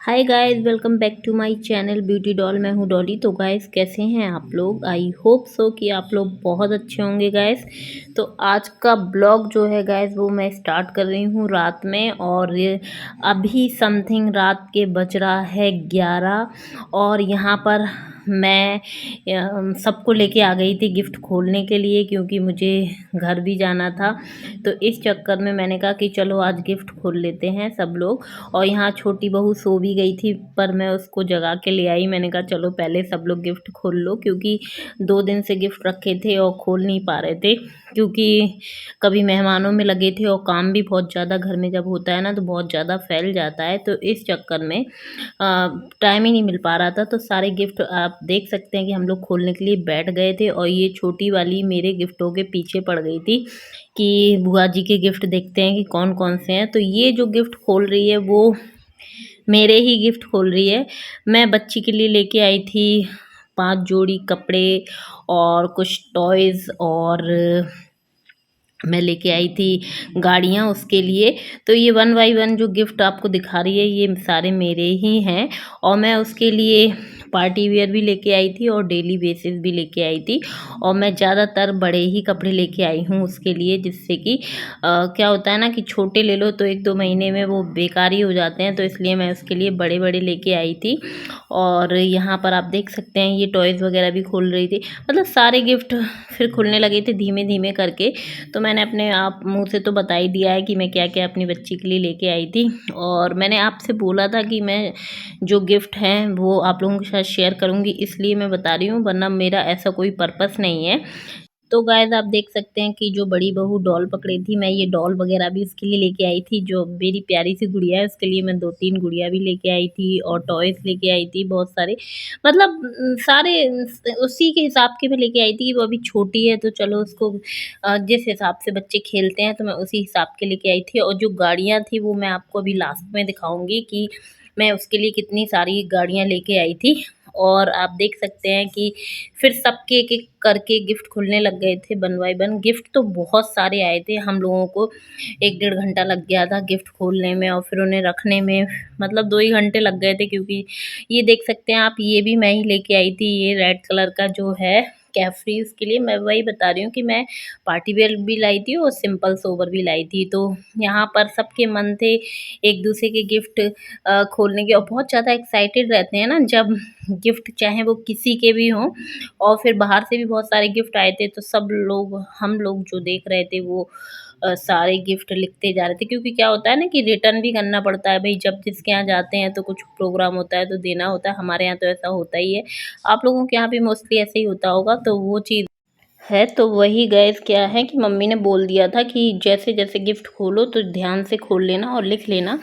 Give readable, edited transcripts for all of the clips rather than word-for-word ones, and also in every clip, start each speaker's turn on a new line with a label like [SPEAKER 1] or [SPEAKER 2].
[SPEAKER 1] Hi guys, welcome back to my channel beauty doll. मैं हूँ डॉली। तो गाइस, कैसे हैं आप लोग? आई होप सो कि आप लोग बहुत अच्छे होंगे गाइस। तो आज का ब्लॉग जो है गाइस, वो मैं स्टार्ट कर रही हूँ रात में। और ये अभी समथिंग रात के बज रहा है 11। और यहाँ पर मैं सबको लेके आ गई थी गिफ्ट खोलने के लिए, क्योंकि मुझे घर भी जाना था। तो इस चक्कर में मैंने कहा कि चलो आज गिफ्ट खोल लेते हैं सब लोग। और यहाँ छोटी बहू सो भी गई थी, पर मैं उसको जगा के ले आई। मैंने कहा चलो पहले सब लोग गिफ्ट खोल लो, क्योंकि 2 दिन से गिफ्ट रखे थे और खोल नहीं पा रहे थे, क्योंकि कभी मेहमानों में लगे थे और काम भी बहुत ज़्यादा घर में जब होता है ना, तो बहुत ज़्यादा फैल जाता है। तो इस चक्कर में टाइम ही नहीं मिल पा रहा था। तो सारे गिफ्ट आप देख सकते हैं कि हम लोग खोलने के लिए बैठ गए थे। और ये छोटी वाली मेरे गिफ्टों के पीछे पड़ गई थी कि बुआ जी के गिफ्ट देखते हैं कि कौन कौन से हैं। तो ये जो गिफ्ट खोल रही है वो मेरे ही गिफ्ट खोल रही है। मैं बच्ची के लिए लेके आई थी 5 जोड़ी कपड़े और कुछ टॉयज़, और मैं लेके आई थी गाड़ियाँ उसके लिए। तो ये 1 बाय 1 जो गिफ्ट आपको दिखा रही है, ये सारे मेरे ही हैं। और मैं उसके लिए पार्टी वियर भी लेके आई थी और डेली बेसिस भी लेके आई थी। और मैं ज़्यादातर बड़े ही कपड़े लेके आई हूँ उसके लिए, जिससे कि क्या होता है ना कि छोटे ले लो तो 1-2 महीने में वो बेकार ही हो जाते हैं। तो इसलिए मैं उसके लिए बड़े बड़े लेके आई थी। और यहाँ पर आप देख सकते हैं ये टॉयज़ वगैरह भी खोल रही थी। मतलब सारे गिफ्ट फिर खुलने लगे थे धीमे धीमे करके। तो मैंने अपने आप मुँह से तो बता ही दिया है कि मैं क्या क्या अपनी बच्ची के लिए लेके आई थी। और मैंने आपसे बोला था कि मैं जो गिफ्ट हैं वो आप लोगों के साथ शेयर करूँगी, इसलिए मैं बता रही हूँ, वरना मेरा ऐसा कोई पर्पस नहीं है। तो गाइज़, आप देख सकते हैं कि जो बड़ी बहू डॉल पकड़ी थी, मैं ये डॉल वगैरह भी उसके लिए लेके आई थी। जो मेरी प्यारी सी गुड़िया है उसके लिए मैं 2-3 गुड़िया भी लेके आई थी और टॉयज़ लेके आई थी बहुत सारे। मतलब सारे उसी के हिसाब के मैं लेके आई थी। वो अभी छोटी है तो चलो उसको जिस हिसाब से बच्चे खेलते हैं तो मैं उसी हिसाब के लेके आई थी। और जो गाड़ियाँ थी वो मैं आपको अभी लास्ट में दिखाऊँगी कि मैं उसके लिए कितनी सारी गाड़ियाँ लेके आई थी। और आप देख सकते हैं कि फिर सबके एक-एक करके गिफ्ट खुलने लग गए थे 1 बाय 1। गिफ्ट तो बहुत सारे आए थे। हम लोगों को 1 डेढ़ घंटा लग गया था गिफ्ट खोलने में और फिर उन्हें रखने में। मतलब 2 ही घंटे लग गए थे, क्योंकि ये देख सकते हैं आप, ये भी मैं ही लेके आई थी। ये रेड कलर का जो है कैफ्री, उसके लिए मैं वही बता रही हूँ कि मैं पार्टी वियर भी लाई थी और सिंपल सोबर भी लाई थी। तो यहाँ पर सबके मन थे एक-दूसरे के गिफ्ट खोलने के, और बहुत ज़्यादा एक्साइटेड रहते हैं ना जब गिफ्ट चाहे वो किसी के भी हों। और फिर बाहर से भी बहुत सारे गिफ्ट आए थे, तो सब लोग हम लोग जो देख रहे थे वो सारे गिफ्ट लिखते जा रहे थे, क्योंकि क्या होता है ना कि रिटर्न भी करना पड़ता है भाई। जब जिसके यहाँ जाते हैं तो कुछ प्रोग्राम होता है तो देना होता है। हमारे यहाँ तो ऐसा होता ही है। आप लोगों के यहाँ भी मोस्टली ऐसे ही होता होगा। तो वो चीज़ है। तो वही गाइस, क्या है कि मम्मी ने बोल दिया था कि जैसे जैसे गिफ्ट खोलो तो ध्यान से खोल लेना और लिख लेना।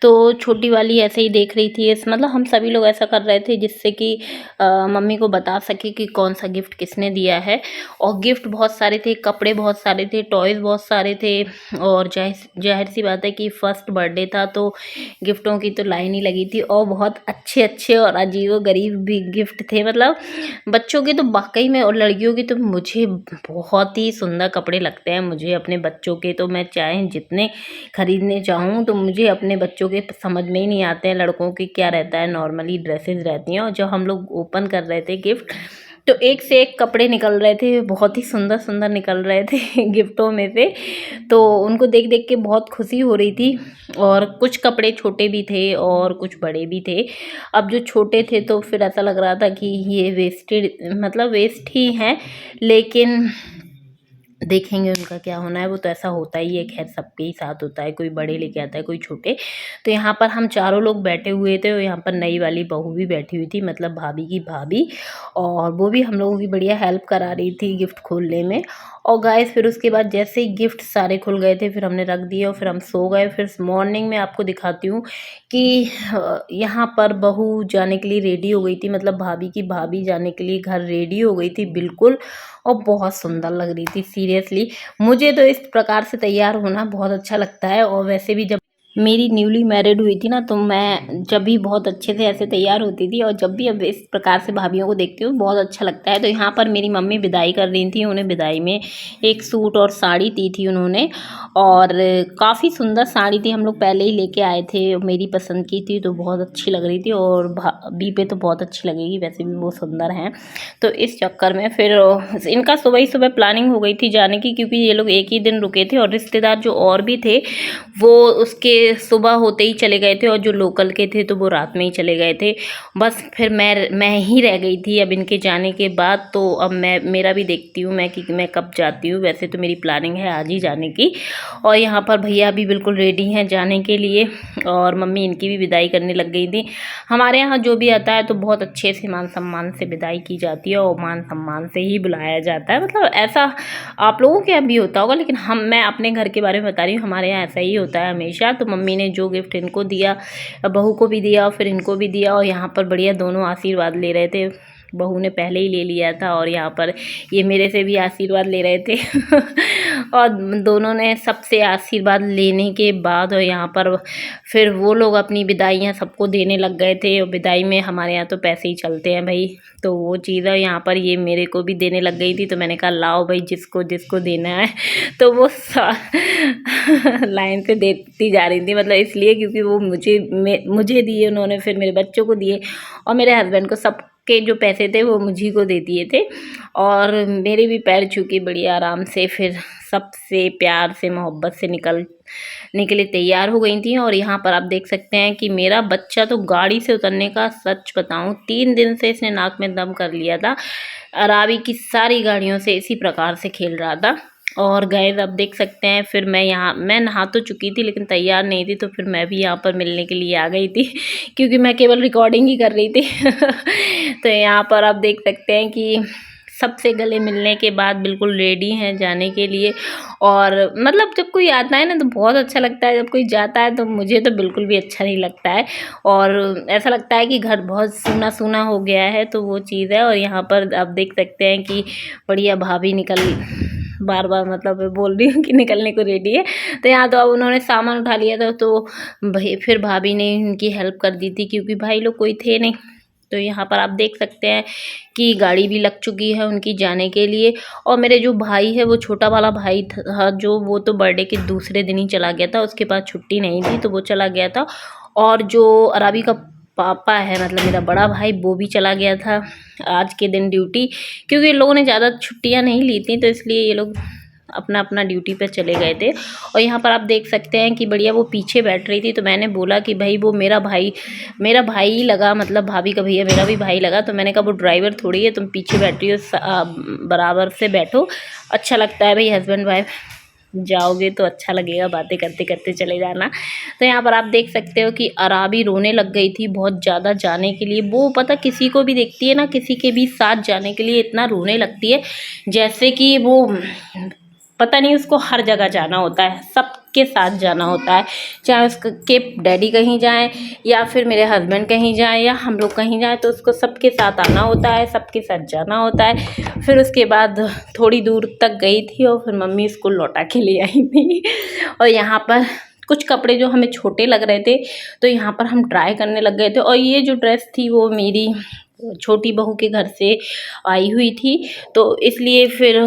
[SPEAKER 1] तो छोटी वाली ऐसे ही देख रही थी। इस मतलब हम सभी लोग ऐसा कर रहे थे, जिससे कि मम्मी को बता सके कि कौन सा गिफ्ट किसने दिया है। और गिफ्ट बहुत सारे थे, कपड़े बहुत सारे थे, टॉयज़ बहुत सारे थे। और ज़ाहिर सी बात है कि फर्स्ट बर्थडे था तो गिफ्टों की तो लाइन ही लगी थी। और बहुत अच्छे अच्छे और अजीबो-गरीब भी गिफ्ट थे। मतलब बच्चों के तो वाक़ई में, और लड़कियों की तो मुझे बहुत ही सुंदर कपड़े लगते हैं। मुझे अपने बच्चों के तो मैं चाहे जितने खरीदने चाहूँ तो मुझे अपने बच्चों के समझ में ही नहीं आते हैं। लड़कों के क्या रहता है, नॉर्मली ड्रेसेस रहती हैं। और जब हम लोग ओपन कर रहे थे गिफ्ट, तो एक से एक कपड़े निकल रहे थे, बहुत ही सुंदर सुंदर निकल रहे थे गिफ्टों में से। तो उनको देख देख के बहुत खुशी हो रही थी। और कुछ कपड़े छोटे भी थे और कुछ बड़े भी थे। अब जो छोटे थे तो फिर ऐसा लग रहा था कि ये वेस्टेड, मतलब वेस्ट ही हैं, लेकिन देखेंगे उनका क्या होना है। वो तो ऐसा होता ही है, खैर सबके ही साथ होता है, कोई बड़े लेके आता है कोई छोटे। तो यहाँ पर हम चारों लोग बैठे हुए थे और यहाँ पर नई वाली बहू भी बैठी हुई थी, मतलब भाभी की भाभी। और वो भी हम लोगों की बढ़िया हेल्प करा रही थी गिफ्ट खोलने में। और गाइस, फिर उसके बाद जैसे ही गिफ्ट सारे खुल गए थे, फिर हमने रख दिए और फिर हम सो गए। फिर मॉर्निंग में आपको दिखाती हूँ कि यहाँ पर बहू जाने के लिए रेडी हो गई थी, मतलब भाभी की भाभी जाने के लिए घर रेडी हो गई थी बिल्कुल। और बहुत सुंदर लग रही थी सीरियसली। मुझे तो इस प्रकार से तैयार होना बहुत अच्छा लगता है। और वैसे भी जब मेरी न्यूली मैरिड हुई थी ना, तो मैं जब भी बहुत अच्छे से ऐसे तैयार होती थी, और जब भी अब इस प्रकार से भाभियों को देखती हूँ बहुत अच्छा लगता है। तो यहाँ पर मेरी मम्मी विदाई कर रही थी, उन्हें विदाई में एक सूट और साड़ी दी थी उन्होंने, और काफ़ी सुंदर साड़ी थी, हम लोग पहले ही लेके आए थे, मेरी पसंद की थी तो बहुत अच्छी लग रही थी, और भाभी पे तो बहुत अच्छी लगेगी, वैसे भी वो सुंदर हैं। तो इस चक्कर में फिर इनका सुबह ही सुबह प्लानिंग हो गई थी जाने की, क्योंकि ये लोग एक ही दिन रुके थे, और रिश्तेदार जो और भी थे वो उसके सुबह होते ही चले गए थे, और जो लोकल के थे तो वो रात में ही चले गए थे। बस फिर मैं ही रह गई थी अब इनके जाने के बाद। तो अब मेरा भी देखती हूँ मैं कि मैं कब जाती हूँ। वैसे तो मेरी प्लानिंग है आज ही जाने की, और यहाँ पर भैया भी बिल्कुल रेडी हैं जाने के लिए, और मम्मी इनकी भी विदाई करने लग गई थी। हमारे यहाँ जो भी आता है तो बहुत अच्छे से मान सम्मान से विदाई की जाती है, और मान सम्मान से ही बुलाया जाता है। मतलब ऐसा आप लोगों के यहाँ भी होता होगा, लेकिन मैं अपने घर के बारे में बता रही हूँ, हमारे यहाँ ऐसा ही होता है हमेशा। तो मम्मी ने जो गिफ्ट इनको दिया, बहू को भी दिया और फिर इनको भी दिया, और यहाँ पर बढ़िया दोनों आशीर्वाद ले रहे थे। बहू ने पहले ही ले लिया था, और यहाँ पर ये मेरे से भी आशीर्वाद ले रहे थे और दोनों ने सबसे आशीर्वाद लेने के बाद, और यहाँ पर फिर वो लोग अपनी विदाइयाँ सबको देने लग गए थे। और विदाई में हमारे यहाँ तो पैसे ही चलते हैं भाई, तो वो चीज़ है। यहाँ पर ये मेरे को भी देने लग गई थी, तो मैंने कहा लाओ भाई जिसको जिसको देना है। तो वो लाइन से देती जा रही थी, मतलब इसलिए क्योंकि वो मुझे दिए उन्होंने, फिर मेरे बच्चों को दिए, और मेरे हस्बैंड को, सब के जो पैसे थे वो मुझी को दे दिए थे। और मेरे भी पैर छू के बड़ी आराम से फिर सबसे प्यार से मोहब्बत से निकलने के लिए तैयार हो गई थी। और यहाँ पर आप देख सकते हैं कि मेरा बच्चा तो गाड़ी से उतरने का, सच बताऊं 3 दिन से इसने नाक में दम कर लिया था। अराबी की सारी गाड़ियों से इसी प्रकार से खेल रहा था। और गाइस आप देख सकते हैं, फिर मैं नहा तो चुकी थी लेकिन तैयार नहीं थी, तो फिर मैं भी यहाँ पर मिलने के लिए आ गई थी क्योंकि मैं केवल रिकॉर्डिंग ही कर रही थी तो यहाँ पर आप देख सकते हैं कि सबसे गले मिलने के बाद बिल्कुल रेडी हैं जाने के लिए। और मतलब जब कोई आता है ना तो बहुत अच्छा लगता है, जब कोई जाता है तो मुझे तो बिल्कुल भी अच्छा नहीं लगता है, और ऐसा लगता है कि घर बहुत सूना सूना हो गया है, तो वो चीज़ है। और यहाँ पर आप देख सकते हैं कि बढ़िया भाभी बार बार मतलब मैं बोल रही हूँ कि निकलने को रेडी है। तो यहाँ तो अब उन्होंने सामान उठा लिया था, तो फिर भाभी ने उनकी हेल्प कर दी थी, क्योंकि भाई लोग कोई थे नहीं। तो यहाँ पर आप देख सकते हैं कि गाड़ी भी लग चुकी है उनकी जाने के लिए। और मेरे जो भाई है, वो छोटा वाला भाई था जो, वो तो बर्थडे के दूसरे दिन ही चला गया था, उसके पास छुट्टी नहीं थी तो वो चला गया था। और जो अराबी का पापा है, मतलब मेरा बड़ा भाई, वो भी चला गया था आज के दिन ड्यूटी, क्योंकि लोगों ने ज़्यादा छुट्टियां नहीं ली थी, तो इसलिए ये लोग अपना अपना ड्यूटी पे चले गए थे। और यहाँ पर आप देख सकते हैं कि बढ़िया वो पीछे बैठ रही थी, तो मैंने बोला कि भाई वो मेरा भाई ही लगा, मतलब भाभी का भैया मेरा भी भाई लगा। तो मैंने कहा वो ड्राइवर थोड़ी है, तुम पीछे बैठ रही हो, बराबर से बैठो, अच्छा लगता है भाई, हस्बैंड वाइफ जाओगे तो अच्छा लगेगा, बातें करते करते चले जाना। तो यहाँ पर आप देख सकते हो कि अराबी रोने लग गई थी बहुत ज़्यादा जाने के लिए। वो पता किसी को भी देखती है ना, किसी के भी साथ जाने के लिए इतना रोने लगती है जैसे कि वो पता नहीं उसको हर जगह जाना होता है, सबके साथ जाना होता है, चाहे उसके डैडी कहीं जाएं या फिर मेरे हस्बैंड कहीं जाएं या हम लोग कहीं जाएं, तो उसको सबके साथ आना होता है, सबके साथ जाना होता है। फिर उसके बाद थोड़ी दूर तक गई थी और फिर मम्मी इसको लौटा के ले आई थी। और यहाँ पर कुछ कपड़े जो हमें छोटे लग रहे थे तो यहाँ पर हम ट्राई करने लग गए थे। और ये जो ड्रेस थी वो मेरी छोटी बहू के घर से आई हुई थी, तो इसलिए फिर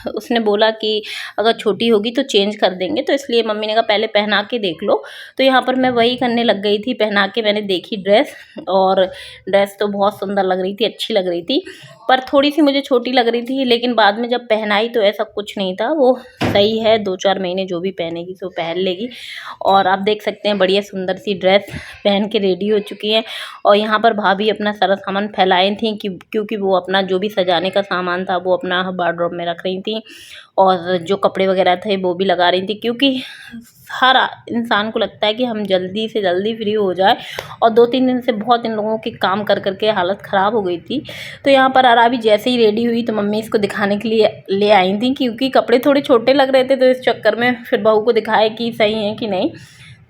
[SPEAKER 1] उसने बोला कि अगर छोटी होगी तो चेंज कर देंगे, तो इसलिए मम्मी ने कहा पहले पहना के देख लो। तो यहाँ पर मैं वही करने लग गई थी, पहना के मैंने देखी ड्रेस, और ड्रेस तो बहुत सुंदर लग रही थी, अच्छी लग रही थी, पर थोड़ी सी मुझे छोटी लग रही थी। लेकिन बाद में जब पहनाई तो ऐसा कुछ नहीं था, वो सही है, 2-4 महीने जो भी पहनेगी तो पहन लेगी। और आप देख सकते हैं बढ़िया सुंदर सी ड्रेस पहन के रेडी हो चुकी हैं। और यहाँ पर भाभी अपना सारा सामान फैलाई थी क्योंकि वो अपना जो भी सजाने का सामान था वो अपना वार्डरोब में रख रही थी, और जो कपड़े वगैरह थे वो भी लगा रही थी, क्योंकि हर इंसान को लगता है कि हम जल्दी से जल्दी फ्री हो जाए। और 2-3 दिन से बहुत इन लोगों के काम कर करके हालत ख़राब हो गई थी। तो यहाँ पर अराबी जैसे ही रेडी हुई तो मम्मी इसको दिखाने के लिए ले आई थी, क्योंकि कपड़े थोड़े छोटे लग रहे थे, तो इस चक्कर में फिर बहू को दिखाए कि सही है कि नहीं,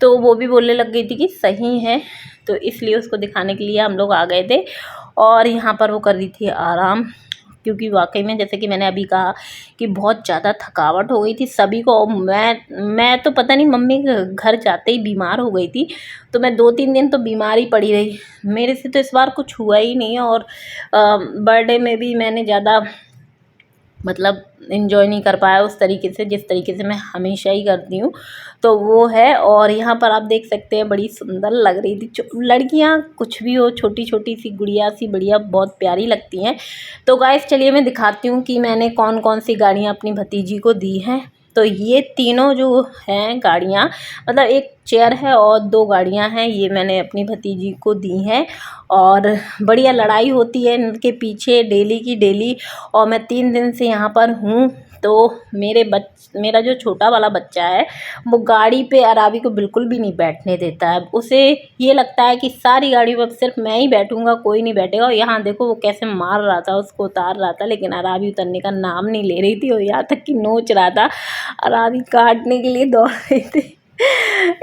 [SPEAKER 1] तो वो भी बोलने लग गई थी कि सही है, तो इसलिए उसको दिखाने के लिए हम लोग आ गए थे। और यहाँ पर वो कर रही थी आराम, क्योंकि वाकई में जैसे कि मैंने अभी कहा कि बहुत ज़्यादा थकावट हो गई थी सभी को। मैं तो पता नहीं मम्मी के घर जाते ही बीमार हो गई थी, तो मैं 2-3 दिन तो बीमार ही पड़ी रही। मेरे से तो इस बार कुछ हुआ ही नहीं है, और बर्थडे में भी मैंने ज़्यादा मतलब इन्जॉय नहीं कर पाया उस तरीके से जिस तरीके से मैं हमेशा ही करती हूँ, तो वो है। और यहाँ पर आप देख सकते हैं बड़ी सुंदर लग रही थी लड़कियाँ, कुछ भी हो, छोटी छोटी सी गुड़िया सी बढ़िया बहुत प्यारी लगती हैं। तो गाइस चलिए मैं दिखाती हूँ कि मैंने कौन कौन सी गाड़ियाँ अपनी भतीजी को दी हैं। तो ये तीनों जो हैं गाड़ियाँ, मतलब एक चेयर है और 2 गाड़ियाँ हैं, ये मैंने अपनी भतीजी को दी हैं। और बढ़िया लड़ाई होती है इनके पीछे डेली की डेली। और मैं 3 दिन से यहाँ पर हूँ, तो मेरा जो छोटा वाला बच्चा है वो गाड़ी पे अराबी को बिल्कुल भी नहीं बैठने देता है। उसे ये लगता है कि सारी गाड़ियों पर सिर्फ मैं ही बैठूंगा, कोई नहीं बैठेगा। और यहाँ देखो वो कैसे मार रहा था, उसको उतार रहा था, लेकिन अराबी उतरने का नाम नहीं ले रही थी, और यहाँ तक कि नोच रहा था। अराबी काटने के लिए दौड़ रही थी।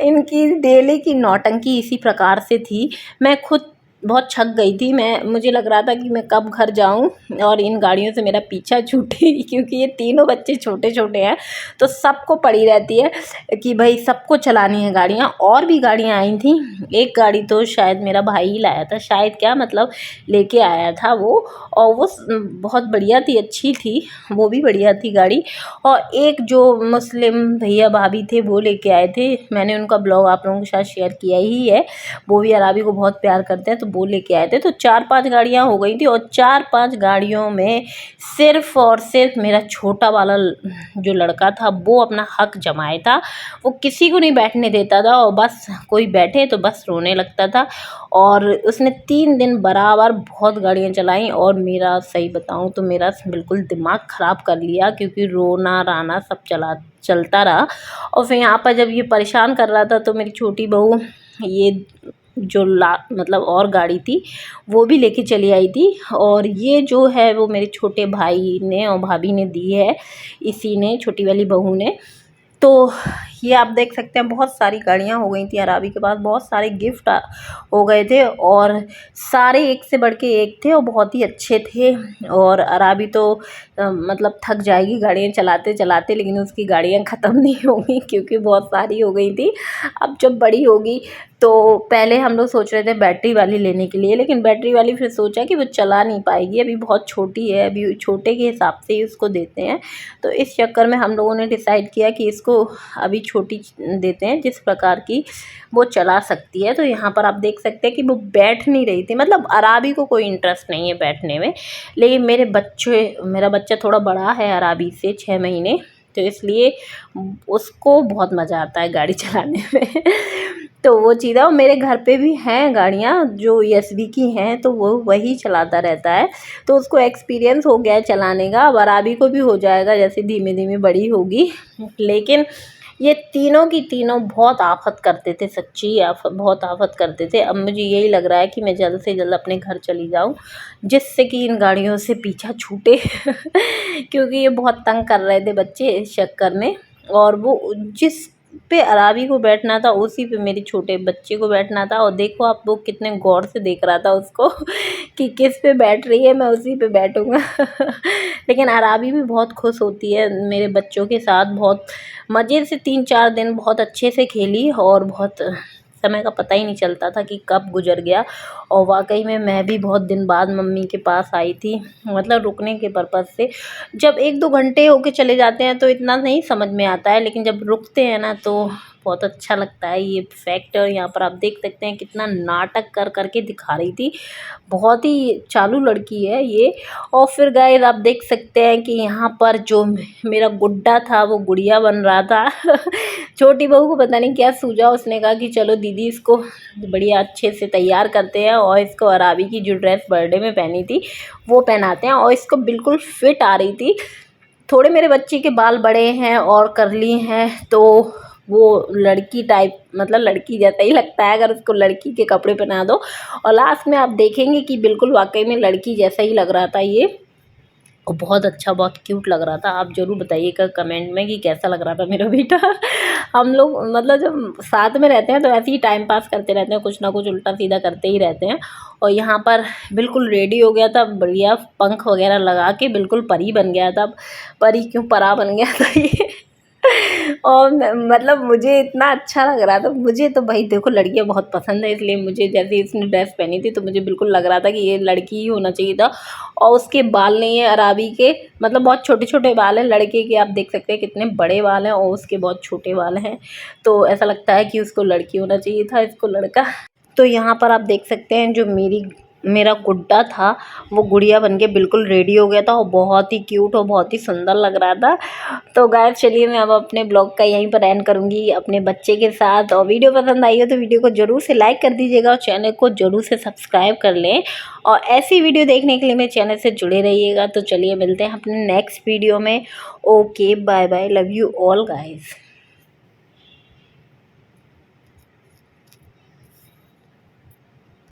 [SPEAKER 1] इनकी डेली की नौटंकी इसी प्रकार से थी। मैं खुद बहुत थक गई थी, मुझे लग रहा था कि मैं कब घर जाऊं और इन गाड़ियों से मेरा पीछा छूटे, क्योंकि ये तीनों बच्चे छोटे छोटे हैं, तो सबको पड़ी रहती है कि भाई सबको चलानी है गाड़ियां। और भी गाड़ियां आई थी, एक गाड़ी तो शायद मेरा भाई ही लाया था, शायद क्या मतलब लेके आया था वो, और वो बहुत बढ़िया थी, अच्छी थी, वो भी बढ़िया थी गाड़ी। और एक जो मुस्लिम भैया भाभी थे वो लेके आए थे, मैंने उनका ब्लॉग आप लोगों के साथ शेयर किया ही है। वो भी अराबी को बहुत प्यार करते हैं, तो वो लेके आए थे। तो 4-5 गाड़ियाँ हो गई थी, और 4-5 गाड़ियों में सिर्फ और सिर्फ मेरा छोटा वाला जो लड़का था वो अपना हक जमाए था। वो किसी को नहीं बैठने देता था, और बस कोई बैठे तो बस रोने लगता था। और उसने 3 दिन बराबर बहुत गाड़ियाँ चलाई, और मेरा सही बताऊं तो मेरा बिल्कुल दिमाग ख़राब कर लिया, क्योंकि रोना राना सब चलता रहा। और फिर यहाँ पर जब ये परेशान कर रहा था, तो मेरी छोटी बहू ये जो मतलब और गाड़ी थी वो भी लेके चली आई थी। और ये जो है वो मेरे छोटे भाई ने और भाभी ने दी है, इसी ने, छोटी वाली बहू ने। तो ये आप देख सकते हैं बहुत सारी गाड़ियाँ हो गई थी अराबी के पास, बहुत सारे गिफ्ट हो गए थे, और सारे एक से बढ़ के एक थे और बहुत ही अच्छे थे। और अराबी तो मतलब थक जाएगी गाड़ियाँ चलाते चलाते, लेकिन उसकी गाड़ियाँ ख़त्म नहीं होंगी क्योंकि बहुत सारी हो गई थी। अब जब बड़ी होगी तो पहले हम लोग सोच रहे थे बैटरी वाली लेने के लिए, लेकिन बैटरी वाली फिर सोचा कि वो चला नहीं पाएगी, अभी बहुत छोटी है, अभी छोटे के हिसाब से ही उसको देते हैं। तो इस चक्कर में हम लोगों ने डिसाइड किया कि इसको अभी छोटी देते हैं जिस प्रकार की वो चला सकती है। तो यहाँ पर आप देख सकते हैं कि वो बैठ नहीं रही थी, मतलब अराबी को कोई इंटरेस्ट नहीं है बैठने में, लेकिन मेरा बच्चा थोड़ा बड़ा है अराबी से 6 महीने, तो इसलिए उसको बहुत मज़ा आता है गाड़ी चलाने में। तो वो चीज़ है। और मेरे घर पे भी हैं गाड़ियाँ जो एसवी की हैं, तो वो वही चलाता रहता है, तो उसको एक्सपीरियंस हो गया है चलाने का। अब अराबी को भी हो जाएगा जैसे धीमे धीमे बड़ी होगी। लेकिन ये तीनों की तीनों बहुत आफत करते थे, सच्ची बहुत आफत करते थे। अब मुझे यही लग रहा है कि मैं जल्द से जल्द अपने घर चली जाऊँ, जिससे कि इन गाड़ियों से पीछा छूटे क्योंकि ये बहुत तंग कर रहे थे बच्चे इस चक्कर में। और वो जिस पे अराबी को बैठना था उसी पे मेरे छोटे बच्चे को बैठना था, और देखो आप वो कितने गौर से देख रहा था उसको कि किस पे बैठ रही है, मैं उसी पे बैठूंगा। लेकिन अराबी भी बहुत खुश होती है मेरे बच्चों के साथ, बहुत मज़े से 3-4 दिन बहुत अच्छे से खेली, और बहुत समय का पता ही नहीं चलता था कि कब गुजर गया। और वाकई में मैं भी बहुत दिन बाद मम्मी के पास आई थी, मतलब रुकने के पर्पज़ से। जब 1-2 घंटे होके चले जाते हैं तो इतना नहीं समझ में आता है, लेकिन जब रुकते हैं ना तो बहुत अच्छा लगता है, ये फैक्ट। और यहाँ पर आप देख सकते हैं कितना नाटक कर करके दिखा रही थी, बहुत ही चालू लड़की है ये। और फिर गाइस आप देख सकते हैं कि यहाँ पर जो मेरा गुड्डा था वो गुड़िया बन रहा था। छोटी बहू को पता नहीं क्या सूझा, उसने कहा कि चलो दीदी इसको बढ़िया अच्छे से तैयार करते हैं, और इसको अराबी की जो ड्रेस बर्थडे में पहनी थी वो पहनाते हैं। और इसको बिल्कुल फिट आ रही थी। थोड़े मेरे बच्चे के बाल बड़े हैं और कर्ली हैं, तो वो लड़की टाइप, मतलब लड़की जैसा ही लगता है अगर उसको लड़की के कपड़े पहना दो। और लास्ट में आप देखेंगे कि बिल्कुल वाकई में लड़की जैसा ही लग रहा था ये। और बहुत अच्छा, बहुत क्यूट लग रहा था। आप ज़रूर बताइएगा कमेंट में कि कैसा लग रहा था मेरा बेटा। हम लोग मतलब जब साथ में रहते हैं तो ऐसे ही टाइम पास करते रहते हैं, कुछ ना कुछ उल्टा सीधा करते ही रहते हैं। और यहाँ पर बिल्कुल रेडी हो गया था, बढ़िया पंख वगैरह लगा के बिल्कुल परी बन गया था। परी क्यों, परा बन गया था ये। और मतलब मुझे इतना अच्छा लग रहा था। मुझे तो भाई देखो लड़कियां बहुत पसंद है, इसलिए मुझे जैसे इसने ड्रेस पहनी थी तो मुझे बिल्कुल लग रहा था कि ये लड़की ही होना चाहिए था। और उसके बाल नहीं है अराबी के, मतलब बहुत छोटे छोटे बाल हैं। लड़के के आप देख सकते हैं कितने बड़े बाल हैं और उसके बहुत छोटे बाल हैं। तो ऐसा लगता है कि उसको लड़की होना चाहिए था, इसको लड़का। तो यहाँ पर आप देख सकते हैं जो मेरा गुड्डा था वो गुड़िया बन के बिल्कुल रेडी हो गया था और बहुत ही क्यूट और बहुत ही सुंदर लग रहा था। तो गाइस चलिए मैं अब अपने ब्लॉग का यहीं पर एंड करूँगी अपने बच्चे के साथ। और वीडियो पसंद आई हो तो वीडियो को ज़रूर से लाइक कर दीजिएगा और चैनल को ज़रूर से सब्सक्राइब कर लें। और ऐसी वीडियो देखने के लिए मेरे चैनल से जुड़े रहिएगा। तो चलिए मिलते हैं अपने नेक्स्ट वीडियो में। Okay bye bye, love you all guys.